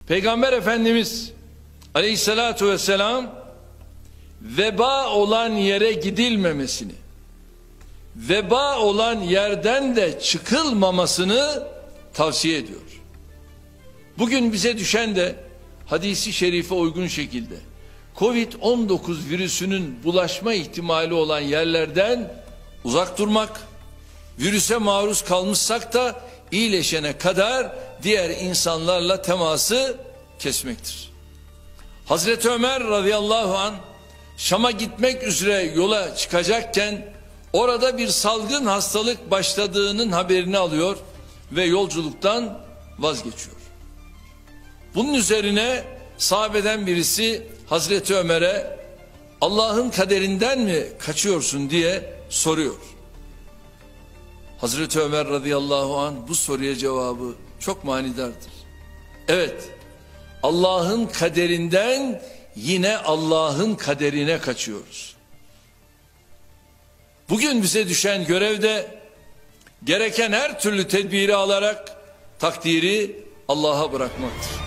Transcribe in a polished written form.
Peygamber Efendimiz Aleyhissalatu vesselam veba olan yere gidilmemesini, veba olan yerden de çıkılmamasını tavsiye ediyor. Bugün bize düşen de hadisi şerife uygun şekilde Covid-19 virüsünün bulaşma ihtimali olan yerlerden uzak durmak, virüse maruz kalmışsak da iyileşene kadar diğer insanlarla teması kesmektir. Hazreti Ömer radıyallahu anh Şam'a gitmek üzere yola çıkacakken orada bir salgın hastalık başladığının haberini alıyor ve yolculuktan vazgeçiyor. Bunun üzerine sahabeden birisi Hazreti Ömer'e Allah'ın kaderinden mi kaçıyorsun diye soruyor. Hazreti Ömer radıyallahu anh bu soruya cevabı çok manidardır. Evet, Allah'ın kaderinden yine Allah'ın kaderine kaçıyoruz. Bugün bize düşen görevde gereken her türlü tedbiri alarak takdiri Allah'a bırakmaktır.